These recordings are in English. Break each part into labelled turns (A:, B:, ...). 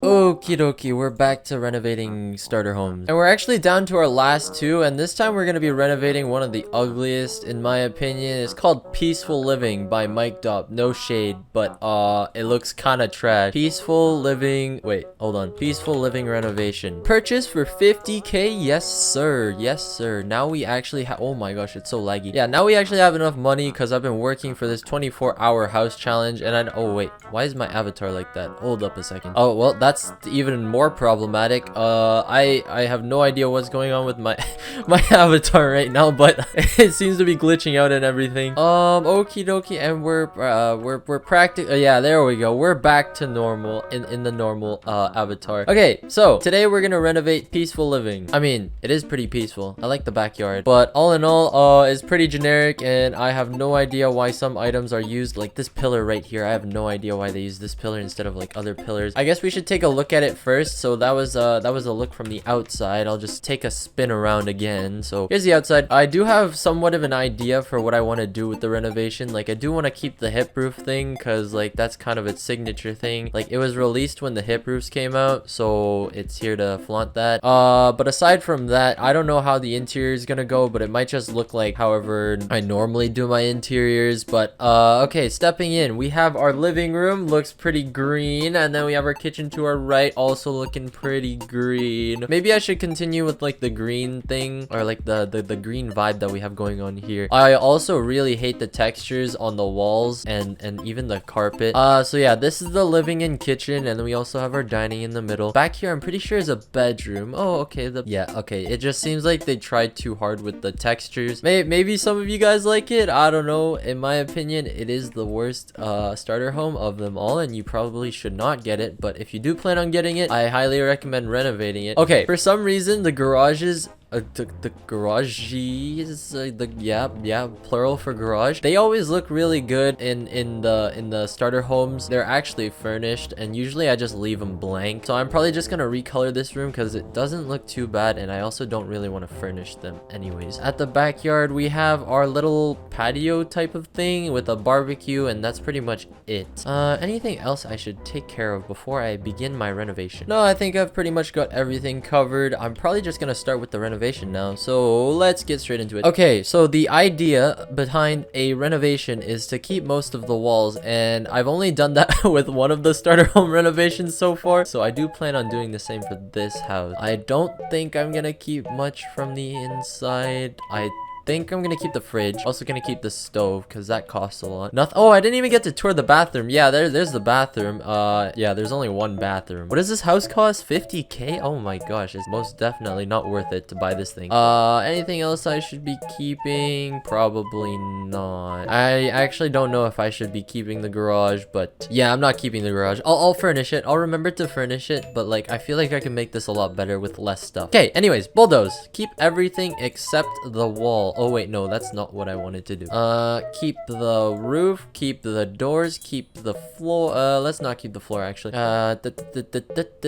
A: Okie dokie, we're back to renovating starter homes. And we're actually down to our last two, and this time we're going to be renovating one of the ugliest, in my opinion. It's called Peaceful Living by Mike Dopp. No shade, but it looks kind of trash. Peaceful Living, wait, hold on. Peaceful Living renovation. Purchase for 50k? Yes, sir. Yes, sir. Now we actually have, oh my gosh, it's so laggy. Yeah, now we actually have enough money because I've been working for this 24-hour house challenge, and oh wait, why is my avatar like that? Hold up a second. Oh, well, that's even more problematic. I have no idea what's going on with my my avatar right now, but it seems to be glitching out and everything. Okie dokie, and we're practically, yeah, there we go. We're back to normal in the normal avatar. Okay, so today we're gonna renovate Peaceful Living. I mean, it is pretty peaceful. I like the backyard, but all in all, it's pretty generic, and I have no idea why some items are used, like this pillar right here. I have no idea why they use this pillar instead of like other pillars. I guess we should take a look at it first. So that was a look from the outside. I'll just take a spin around again. So here's the outside. I do have somewhat of an idea for what I want to do with the renovation. Like, I do want to keep the hip roof thing because like that's kind of its signature thing. Like, it was released when the hip roofs came out, so it's here to flaunt that. But aside from that, I don't know how the interior is gonna go, but it might just look like however I normally do my interiors. But okay, stepping in, we have our living room, looks pretty green, and then we have our kitchen to our right, also looking pretty green. Maybe I should continue with like the green thing, or like the green vibe that we have going on here. I also really hate the textures on the walls and even the carpet. So yeah, this is the living and kitchen, and then we also have our dining in the middle. Back here, I'm pretty sure is a bedroom. Oh, okay. Yeah, okay. It just seems like they tried too hard with the textures. Maybe some of you guys like it. I don't know. In my opinion, it is the worst starter home of them all, and you probably should not get it. But if you do plan on getting it, I highly recommend renovating it. Okay, for some reason, the garages, the garages, yeah, plural for garage, they always look really good in the starter homes. They're actually furnished, and usually I just leave them blank. So I'm probably just gonna recolor this room because it doesn't look too bad, and I also don't really want to furnish them anyways. At the backyard, we have our little patio type of thing with a barbecue, and that's pretty much it. Anything else I should take care of before I begin my renovation? No, I think I've pretty much got everything covered. I'm probably just gonna start with the renovation now, so let's get straight into it. Okay, so the idea behind a renovation is to keep most of the walls, and I've only done that with one of the starter home renovations so far, so I do plan on doing the same for this house. I don't think I'm gonna keep much from the inside. I think I'm gonna keep the fridge. Also gonna keep the stove because that costs a lot. Nothing. Oh, I didn't even get to tour the bathroom. Yeah, there's the bathroom. Yeah, there's only one bathroom. What does this house cost? 50k? Oh my gosh, it's most definitely not worth it to buy this thing. Anything else I should be keeping? Probably not. I actually don't know if I should be keeping the garage, but yeah, I'm not keeping the garage. I'll furnish it. I'll remember to furnish it, but like I feel like I can make this a lot better with less stuff. Okay, anyways, bulldoze. Keep everything except the wall. Oh wait, no, that's not what I wanted to do. Keep the roof, keep the doors, keep the floor. Let's not keep the floor actually.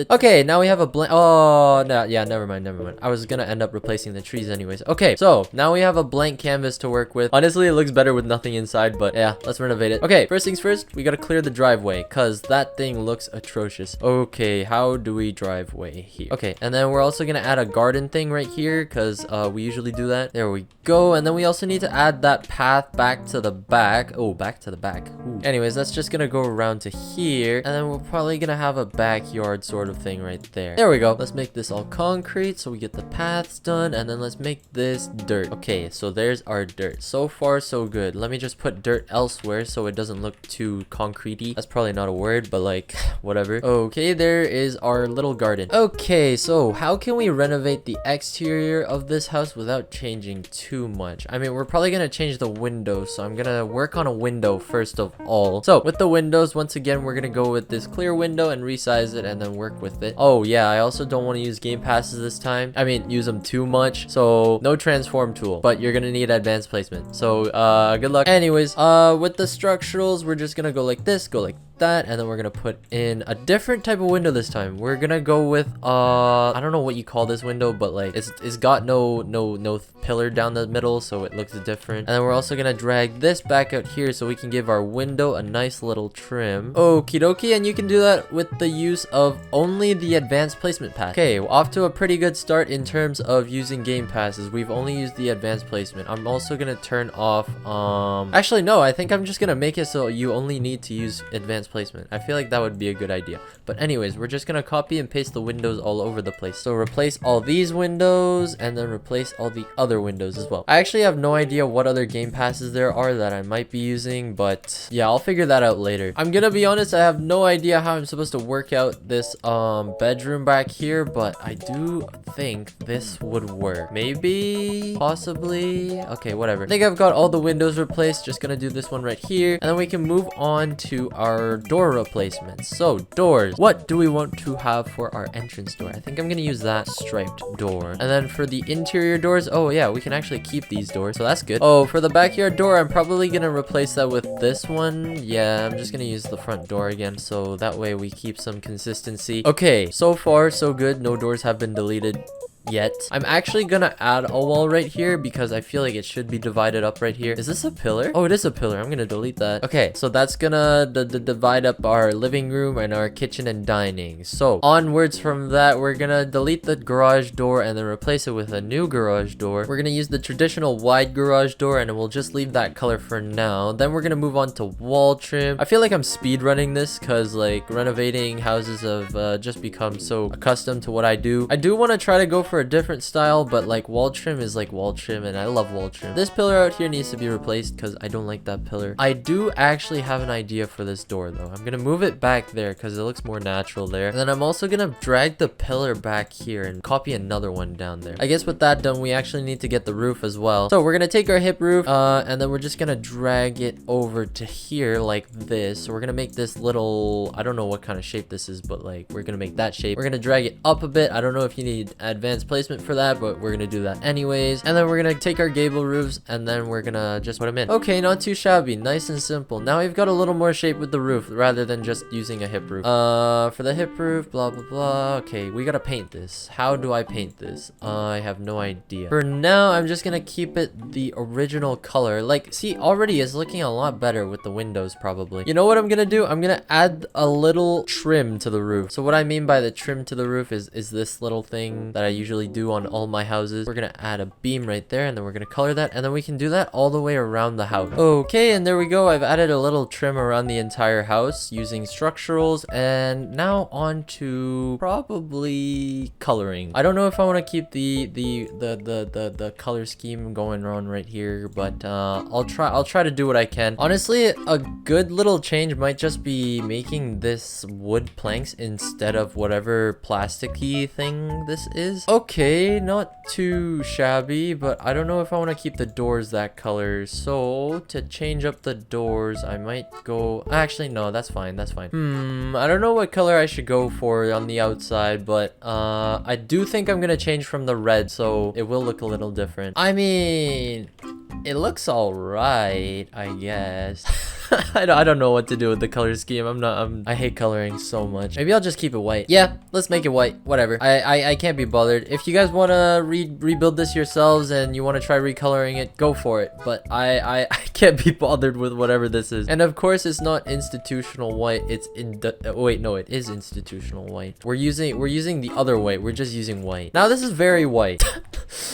A: Okay, now we have a blank. Oh no, yeah, never mind. I was gonna end up replacing the trees anyways. Okay, so now we have a blank canvas to work with. Honestly, it looks better with nothing inside, but yeah, let's renovate it. Okay, first things first, we gotta clear the driveway because that thing looks atrocious. Okay, how do we driveway here? Okay, and then we're also gonna add a garden thing right here because we usually do that. There we go. And then we also need to add that path back to the back. Oh, back to the back. Ooh. Anyways, that's just gonna go around to here, and then we're probably gonna have a backyard sort of thing right there. There we go. Let's make this all concrete so we get the paths done, and then let's make this dirt. Okay, so there's our dirt. So far so good. Let me just put dirt elsewhere so it doesn't look too concretey. That's probably not a word, but like whatever. Okay, there is our little garden. Okay, so how can we renovate the exterior of this house without changing too much? I mean, we're probably gonna change the windows, so I'm gonna work on a window first of all. So with the windows, once again, we're gonna go with this clear window and resize it and then work with it. Oh yeah, I also don't want to use game passes this time. I mean, use them too much, so no transform tool, but you're gonna need advanced placement, so good luck. Anyways, with the structurals, we're just gonna go like this, go like that, and then we're gonna put in a different type of window this time. We're gonna go with I don't know what you call this window, but like it's got no pillar down the middle, so it looks different. And then we're also gonna drag this back out here so we can give our window a nice little trim. Okie dokie, and you can do that with the use of only the advanced placement pack. Okay, off to a pretty good start in terms of using game passes. We've only used the advanced placement. I'm also gonna turn off actually no, I think I'm just gonna make it so you only need to use advanced placement. I feel like that would be a good idea. But anyways, we're just gonna copy and paste the windows all over the place. So replace all these windows and then replace all the other windows as well. I actually have no idea what other game passes there are that I might be using, but yeah, I'll figure that out later. I'm gonna be honest, I have no idea how I'm supposed to work out this bedroom back here, but I do think this would work. Maybe, possibly. Okay, whatever. I think I've got all the windows replaced. Just gonna do this one right here, and then we can move on to our door replacements. So doors, what do we want to have for our entrance door? I think I'm gonna use that striped door. And then for the interior doors, oh yeah, we can actually keep these doors, so that's good. Oh, for the backyard door, I'm probably gonna replace that with this one. Yeah, I'm just gonna use the front door again, so that way we keep some consistency. Okay, so far so good. No doors have been deleted yet. I'm actually gonna add a wall right here because I feel like it should be divided up right here. Is this a pillar? Oh, it is a pillar. I'm gonna delete that. Okay, so that's gonna divide up our living room and our kitchen and dining. So onwards from that, we're gonna delete the garage door and then replace it with a new garage door. We're gonna use the traditional wide garage door and we'll just leave that color for now. Then we're gonna move on to wall trim. I feel like I'm speed running this because like renovating houses have just become so accustomed to what I do. I do want to try to go for a different style, but like wall trim is like wall trim and I love wall trim. This pillar out here needs to be replaced because I don't like that pillar. I do actually have an idea for this door though. I'm gonna move it back there because it looks more natural there. And then I'm also gonna drag the pillar back here and copy another one down there. I guess with that done, we actually need to get the roof as well. So we're gonna take our hip roof and then we're just gonna drag it over to here like this. So we're gonna make this little, I don't know what kind of shape this is, but like we're gonna make that shape. We're gonna drag it up a bit. I don't know if you need advanced placement for that, but we're gonna do that anyways. And then we're gonna take our gable roofs and then we're gonna just put them in. Okay, not too shabby, nice and simple. Now we've got a little more shape with the roof rather than just using a hip roof. For the hip roof, blah blah blah. Okay, we gotta paint this. How do I paint this? I have no idea. For now, I'm just gonna keep it the original color. Like, see, already it's looking a lot better with the windows probably. You know what I'm gonna do? I'm gonna add a little trim to the roof. So what I mean by the trim to the roof is this little thing that I usually do on all my houses. We're gonna add a beam right there and then we're gonna color that and then we can do that all the way around the house. Okay, and there we go. I've added a little trim around the entire house using structurals, and now on to probably coloring. I don't know if I want to keep the color scheme going on right here, but I'll try to do what I can. Honestly, a good little change might just be making this wood planks instead of whatever plasticky thing this is. Okay, not too shabby, but I don't know if I want to keep the doors that color. So to change up the doors, I might go, actually no, that's fine, that's fine. I don't know what color I should go for on the outside, but I do think I'm gonna change from the red, so it will look a little different. I mean, it looks all right, I guess. I don't know what to do with the color scheme. I hate coloring so much. Maybe I'll just keep it white. Yeah, let's make it white. Whatever. I can't be bothered. If you guys want to rebuild this yourselves and you want to try recoloring it, go for it. But I can't be bothered with whatever this is. And of course, it's not institutional white. It's wait, no, it is institutional white. We're using the other white. We're just using white. Now this is very white.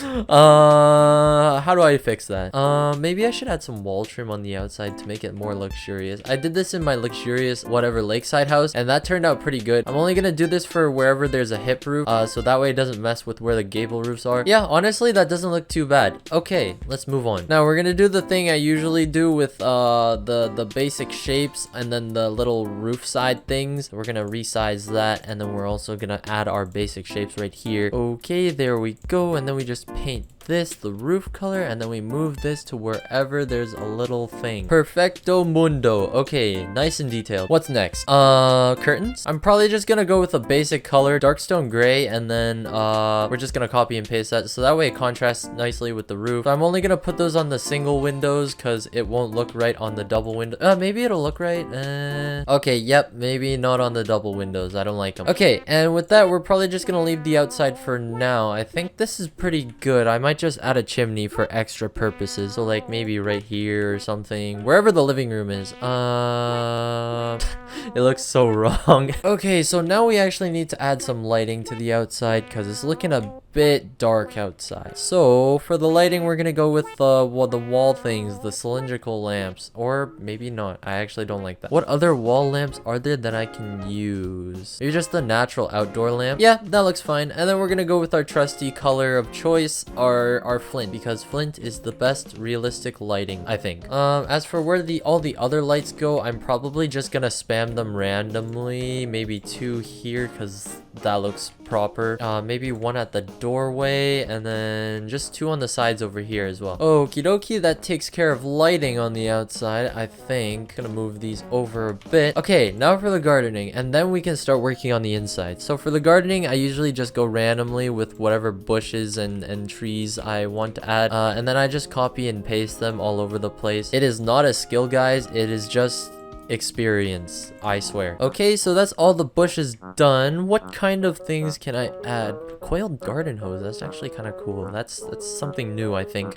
A: How do I fix that? Maybe I should add some wall trim on the outside to make it more luxurious. I did this in my luxurious whatever lakeside house and that turned out pretty good. I'm only gonna do this for wherever there's a hip roof, so that way it doesn't mess with where the gable roofs are. Yeah, honestly, that doesn't look too bad. Okay, let's move on. Now we're gonna do the thing I usually do with the basic shapes and then the little roof side things. We're gonna resize that and then we're also gonna add our basic shapes right here. Okay, there we go, and then we just paint this the roof color, and then we move this to wherever there's a little thing. Perfecto mundo. Okay, nice and detailed. What's next? Curtains? I'm probably just gonna go with a basic color, darkstone gray, and then we're just gonna copy and paste that so that way it contrasts nicely with the roof. So I'm only gonna put those on the single windows because it won't look right on the double window. Maybe it'll look right. Okay, yep, maybe not on the double windows. I don't like them. Okay, and with that, we're probably just gonna leave the outside for now. I think this is pretty good. I might just add a chimney for extra purposes. So like maybe right here or something, wherever the living room is. It looks so wrong. Okay, so now we actually need to add some lighting to the outside because it's looking a bit dark outside. So for the lighting, we're gonna go with the wall things, the cylindrical lamps, or maybe not. I actually don't like that. What other wall lamps are there that I can use? Maybe just the natural outdoor lamp. Yeah, that looks fine. And then we're gonna go with our trusty color of choice, our flint, because flint is the best realistic lighting, I think. As for where all the other lights go, I'm probably just gonna spam them randomly. Maybe 2 here because that looks proper. Maybe 1 at the doorway, and then just 2 on the sides over here as well. Okie dokie, that takes care of lighting on the outside, I think. Gonna move these over a bit. Okay, now for the gardening, and then we can start working on the inside. So for the gardening, I usually just go randomly with whatever bushes and trees I want to add, and then I just copy and paste them all over the place. It is not a skill, guys. It is just experience, I swear. Okay, so that's all the bushes done. What kind of things can I add? Coiled garden hose, that's actually kind of cool. That's something new, I think.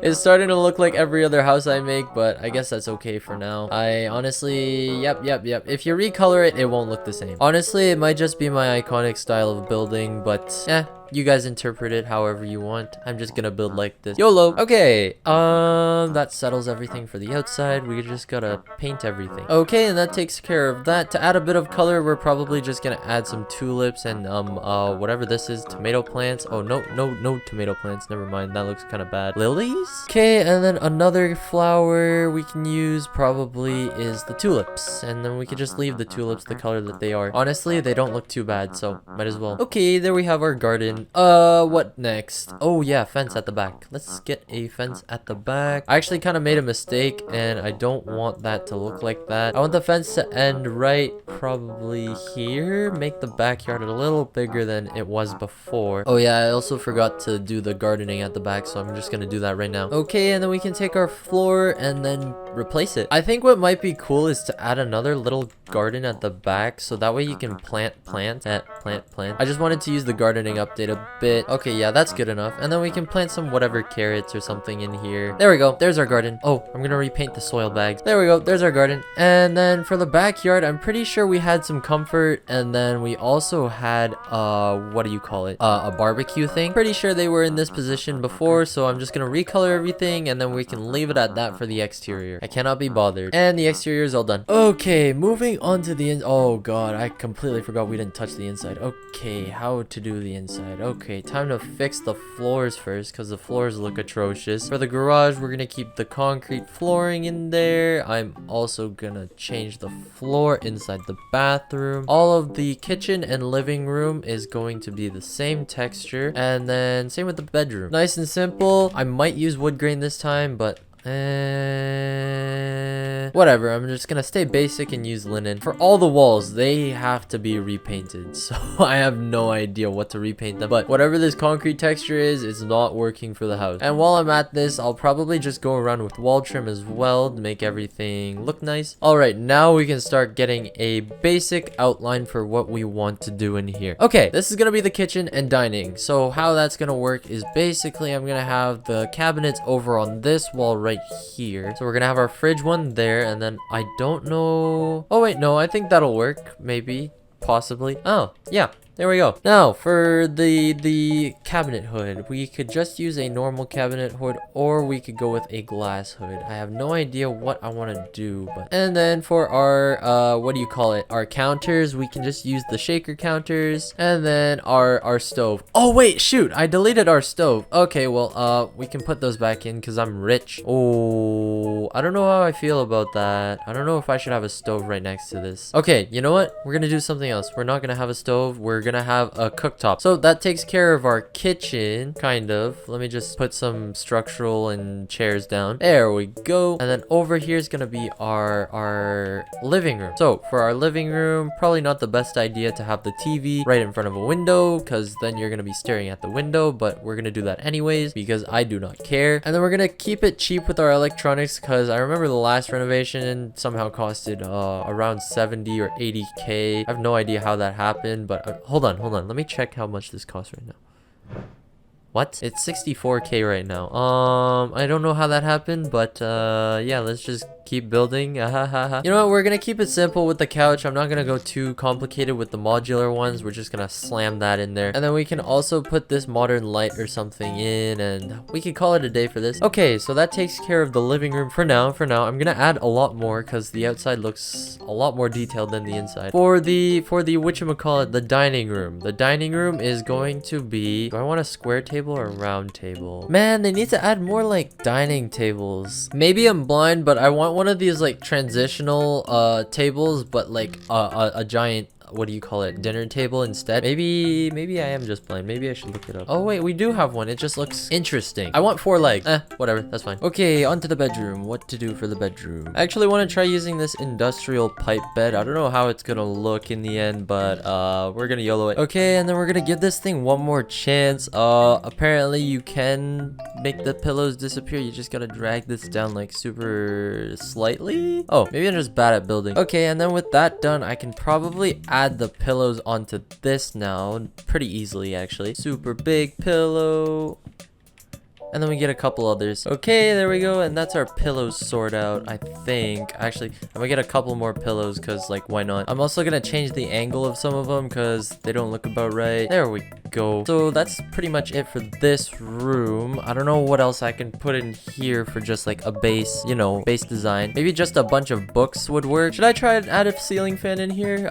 A: It's starting to look like every other house I make, but I guess that's okay for now. I honestly, yep. If you recolor it, it won't look the same. Honestly, it might just be my iconic style of building, but you guys interpret it however you want. I'm just gonna build like this. YOLO. Okay, that settles everything for the outside. We just gotta paint everything. Okay, and that takes care of that. To add a bit of color, we're probably just gonna add some tulips and whatever this is, tomato plants. Oh, no tomato plants. Never mind, that looks kind of bad. Lilies? Okay, and then another flower we can use probably is the tulips. And then we could just leave the tulips the color that they are. Honestly, they don't look too bad, so might as well. Okay, there we have our garden. What next? Oh yeah, fence at the back. Let's get a fence at the back. I actually kind of made a mistake and I don't want that to look like that. I want the fence to end right probably here. Make the backyard a little bigger than it was before. Oh yeah, I also forgot to do the gardening at the back, so I'm just gonna do that right now. Okay, and then we can take our floor and then replace it. I think what might be cool is to add another little garden at the back, so that way you can plant. I just wanted to use the gardening update a bit. Okay, yeah, that's good enough. And then we can plant some whatever carrots or something in here. There we go. There's our garden. Oh, I'm gonna repaint the soil bags. There we go. There's our garden. And then for the backyard, I'm pretty sure we had some comfort, and then we also had what do you call it? A barbecue thing. Pretty sure they were in this position before, so I'm just gonna recolor everything, and then we can leave it at that for the exterior. I cannot be bothered. And the exterior is all done. Okay, moving on to the oh god, I completely forgot we didn't touch the inside. Okay, how to do the inside. Okay, time to fix the floors first because the floors look atrocious. For the garage, we're gonna keep the concrete flooring in there. I'm also gonna change the floor inside the bathroom. All of the kitchen and living room is going to be the same texture, and then same with the bedroom. Nice and simple. I might use wood grain this time, but whatever, I'm just gonna stay basic and use linen. For all the walls, they have to be repainted, so I have no idea what to repaint them, but whatever this concrete texture is, it's not working for the house. And while I'm at this, I'll probably just go around with wall trim as well to make everything look nice. Alright, now we can start getting a basic outline for what we want to do in here. Okay, this is gonna be the kitchen and dining. So how that's gonna work is basically I'm gonna have the cabinets over on this wall right here. So we're gonna have our fridge one there, and then I don't know. Oh wait, no, I think that'll work. Maybe, possibly. Oh, yeah. There we go. Now, for the cabinet hood, we could just use a normal cabinet hood, or we could go with a glass hood. I have no idea what I want to do, but... And then for our, what do you call it? Our counters, we can just use the shaker counters. And then our stove. Oh, wait, shoot. I deleted our stove. Okay, well, we can put those back in because I'm rich. Oh, I don't know how I feel about that. I don't know if I should have a stove right next to this. Okay, you know what? We're gonna do something else. We're not gonna have a stove. We're we're gonna have a cooktop. So that takes care of our kitchen, kind of. Let me just put some structural and chairs down. There we go. And then over here is gonna be our living room. So for our living room, probably not the best idea to have the TV right in front of a window, because then you're gonna be staring at the window, but we're gonna do that anyways because I do not care. And then we're gonna keep it cheap with our electronics, because I remember the last renovation somehow costed around 70 or 80k. I have no idea how that happened, but hold on, let me check how much this costs right now. What? It's 64k right now. I don't know how that happened, but yeah, let's just keep building. You know what? We're gonna keep it simple with the couch. I'm not gonna go too complicated with the modular ones. We're just gonna slam that in there. And then we can also put this modern light or something in, and we can call it a day for this. Okay, so that takes care of the living room for now. I'm gonna add a lot more because the outside looks a lot more detailed than the inside. For the whatchamacallit, the dining room. The dining room is going to be, do I want a square table or a round table? Man, they need to add more like dining tables. Maybe I'm blind, but I want one of these like transitional tables, but like a giant, what do you call it, dinner table instead. Maybe I am just blind. Maybe I should look it up. Oh wait, we do have one. It just looks interesting. I want 4 legs. Whatever, that's fine. Okay, onto the bedroom. What to do for the bedroom? I actually want to try using this industrial pipe bed. I don't know how it's gonna look in the end, but we're gonna YOLO it. Okay, and then we're gonna give this thing one more chance. Apparently you can make the pillows disappear. You just gotta drag this down like super slightly. Oh, maybe I'm just bad at building. Okay, and then with that done, I can probably add the pillows onto this now pretty easily, actually. Super big pillow. And then we get a couple others. Okay, there we go. And that's our pillows sort out, I think. Actually, I'm gonna get a couple more pillows because, like, why not? I'm also gonna change the angle of some of them because they don't look about right. There we go. So that's pretty much it for this room. I don't know what else I can put in here for just like a base, you know, base design. Maybe just a bunch of books would work. Should I try and add a ceiling fan in here?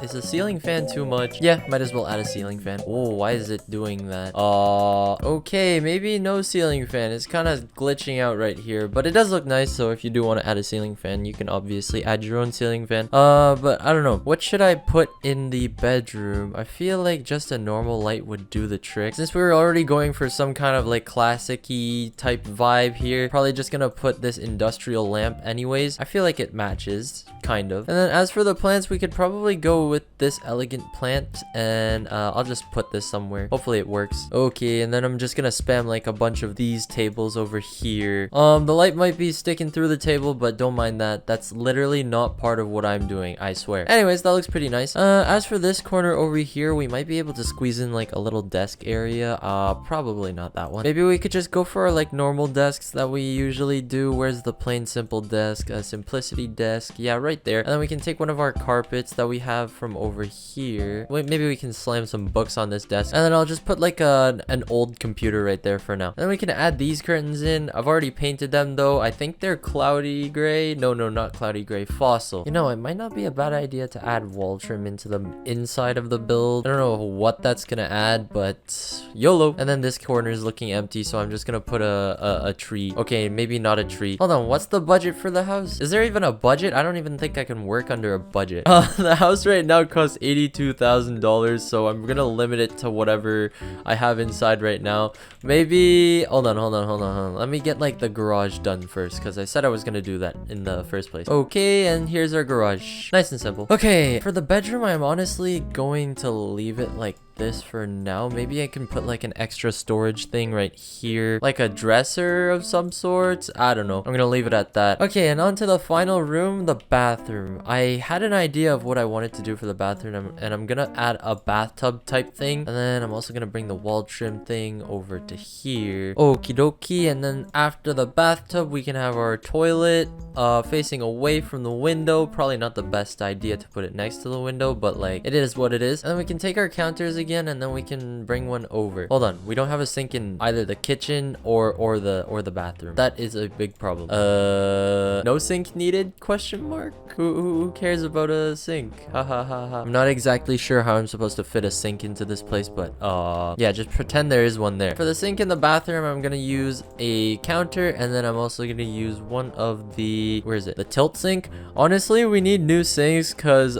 A: Is a ceiling fan too much? Yeah, might as well add a ceiling fan. Oh, why is it doing that? Okay, maybe no ceiling fan. It's kind of glitching out right here, but it does look nice. So if you do want to add a ceiling fan, you can obviously add your own ceiling fan. But I don't know. What should I put in the bedroom? I feel like just a normal light would do the trick. Since we were already going for some kind of like classic-y type vibe here, probably just gonna put this industrial lamp anyways. I feel like it matches, kind of. And then as for the plants, we could probably go with this elegant plant, and I'll just put this somewhere. Hopefully it works. Okay, and then I'm just gonna spam like a bunch of these tables over here. The light might be sticking through the table, but don't mind that. That's literally not part of what I'm doing, I swear. Anyways, that looks pretty nice. As for this corner over here, we might be able to squeeze in like a little desk area. Probably not that one. Maybe we could just go for our like normal desks that we usually do. Where's the plain simple desk? A simplicity desk. Yeah, right there. And then we can take one of our carpets that we have from over here. Wait, maybe we can slam some books on this desk. And then I'll just put like an old computer right there for now. And then we can add these curtains in. I've already painted them though. I think they're cloudy gray. No, not cloudy gray. Fossil. You know, it might not be a bad idea to add wall trim into the inside of the build. I don't know what that's gonna add, but YOLO. And then this corner is looking empty, so I'm just gonna put a tree. Okay, maybe not a tree. Hold on, what's the budget for the house? Is there even a budget? I don't even think I can work under a budget. The house right now costs $82,000, so I'm gonna limit it to whatever I have inside right now. Maybe, hold on. Let me get like the garage done first, because I said I was gonna do that in the first place. Okay, and here's our garage. Nice and simple. Okay, for the bedroom, I'm honestly going to leave it like this for now. Maybe I can put like an extra storage thing right here, like a dresser of some sorts. I don't know. I'm gonna leave it at that. Okay, and on to the final room, the bathroom. I had an idea of what I wanted to do for the bathroom, and I'm gonna add a bathtub type thing, and then I'm also gonna bring the wall trim thing over to here. Okie dokie. And then after the bathtub, we can have our toilet facing away from the window. Probably not the best idea to put it next to the window, but like it is what it is. And then we can take our counters again again, and then we can bring one over. Hold on, we don't have a sink in either the kitchen or the bathroom. That is a big problem. No sink needed? Question mark. Who cares about a sink? Ha ha ha ha. I'm not exactly sure how I'm supposed to fit a sink into this place, but yeah, just pretend there is one there. For the sink in the bathroom, I'm gonna use a counter, and then I'm also gonna use one of the, where is it? The tilt sink. Honestly, we need new sinks because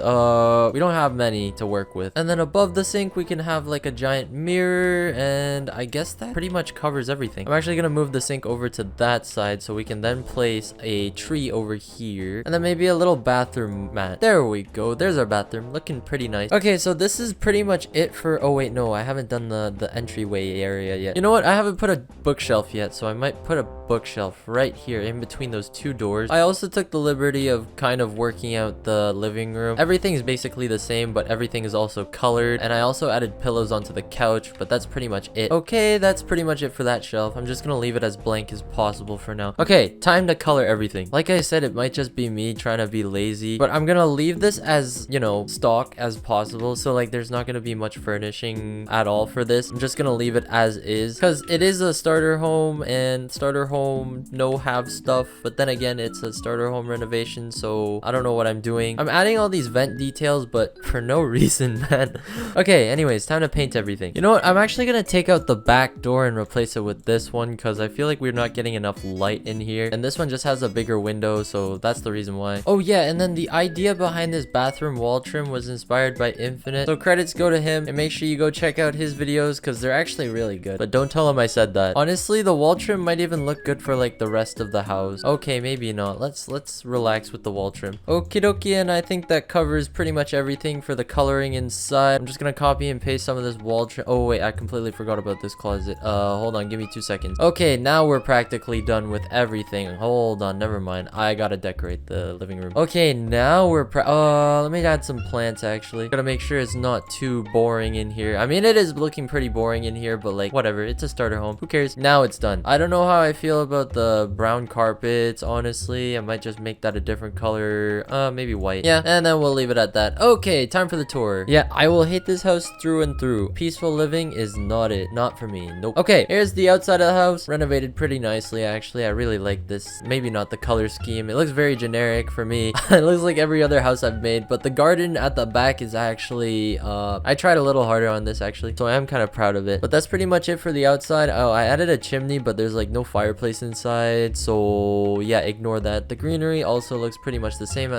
A: we don't have many to work with. And then above the sink, we can have like a giant mirror, and I guess that pretty much covers everything. I'm actually gonna move the sink over to that side so we can then place a tree over here, and then maybe a little bathroom mat. There we go. There's our bathroom, looking pretty nice. Okay, so this is pretty much it for, oh wait, no, I haven't done the entryway area yet. You know what? I haven't put a bookshelf yet, so I might put a bookshelf right here in between those two doors. I also took the liberty of kind of working out the living room. Everything is basically the same, but everything is also colored, and I also added pillows onto the couch, but that's pretty much it. Okay, that's pretty much it for that shelf. I'm just gonna leave it as blank as possible for now. Okay, time to color everything. Like I said, it might just be me trying to be lazy, but I'm gonna leave this as, you know, stock as possible, so like there's not gonna be much furnishing at all for this. I'm just gonna leave it as is because it is a starter home, and starter home no have stuff, but then again, it's a starter home renovation, so I don't know what I'm doing. I'm adding all these vent details, but for no reason, man. Okay, anyways, time to paint everything. You know what? I'm actually gonna take out the back door and replace it with this one because I feel like we're not getting enough light in here, and this one just has a bigger window, so that's the reason why. Oh yeah, and then the idea behind this bathroom wall trim was inspired by Infinite, so credits go to him, and make sure you go check out his videos because they're actually really good, but don't tell him I said that. Honestly, the wall trim might even look good for like the rest of the house. Okay, maybe not. Let's relax with the wall trim. Okie dokie, and I think that covers pretty much everything for the coloring inside. I'm just gonna copy and paste some of this wall trim. Oh wait, I completely forgot about this closet. Hold on, give me 2 seconds. Okay, now we're practically done with everything. Hold on, never mind. I gotta decorate the living room. Okay, now we're let me add some plants actually. Gotta make sure it's not too boring in here. I mean, it is looking pretty boring in here, but like whatever, it's a starter home. Who cares? Now it's done. I don't know how I feel about the brown carpets, honestly. I might just make that a different color. Maybe white. Yeah, and then we'll leave it at that. Okay, time for the tour. Yeah, I will hate this house through and through. Peaceful living is not it. Not for me. Nope. Okay, here's the outside of the house. Renovated pretty nicely, actually. I really like this. Maybe not the color scheme. It looks very generic for me. It looks like every other house I've made, but the garden at the back is actually, I tried a little harder on this actually, so I am kind of proud of it. But that's pretty much it for the outside. Oh, I added a chimney, but there's like no fireplace inside, so yeah, ignore that. The greenery also looks pretty much the same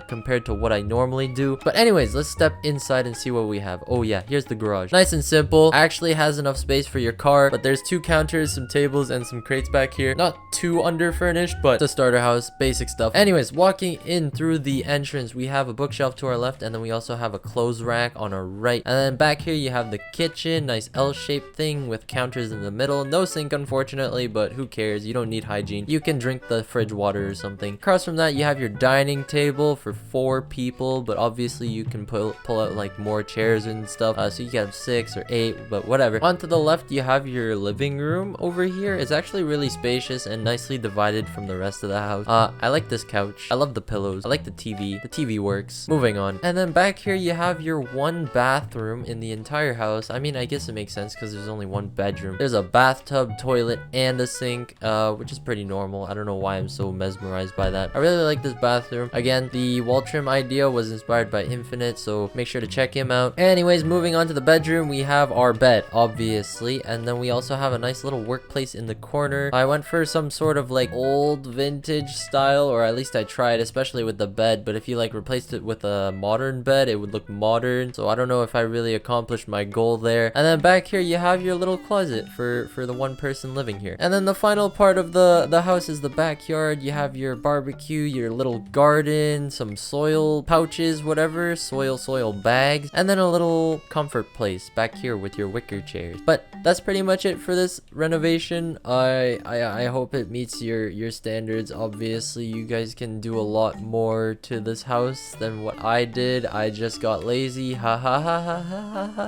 A: compared to what I normally do. But anyways, let's step inside and see what we have. Oh yeah, here's the garage. Nice and simple. Actually has enough space for your car, but there's 2 counters, some tables, and some crates back here. Not too under furnished, but the starter house, basic stuff. Anyways, walking in through the entrance, we have a bookshelf to our left, and then we also have a clothes rack on our right. And then back here you have the kitchen, nice L-shaped thing with counters in the middle. No sink unfortunately, but who cares? You don't need hygiene. You can drink the fridge water or something. Across from that you have your dining table for 4 people, but obviously you can pull out like more chairs and stuff, so you can have 6 or 8, but whatever. On to the left you have your living room. Over here it's actually really spacious and nicely divided from the rest of the house. I like this couch. I love the pillows. I like the TV. The TV works. Moving on. And then back here you have your 1 bathroom in the entire house. I mean, I guess it makes sense because there's only 1 bedroom. There's a bathtub, toilet, and a sink, which is pretty normal. I don't know why I'm so mesmerized by that. I really like this bathroom. Again, the wall trim idea was inspired by Infinite, so make sure to check him out. Anyways, moving on to the bedroom, we have our bed, obviously, and then we also have a nice little workplace in the corner. I went for some sort of like old vintage style, or at least I tried, especially with the bed, but if you like replaced it with a modern bed, it would look modern, so I don't know if I really accomplished my goal there. And then back here you have your little closet for the 1 person living here. And then the final part of the house is the backyard. You have your barbecue, your little garden, some soil pouches, whatever, soil bags, and then a little comfort place back here with your wicker chairs. But that's pretty much it for this renovation. I hope it meets your standards. Obviously you guys can do a lot more to this house than what I did. I just got lazy. Ha ha ha ha ha ha.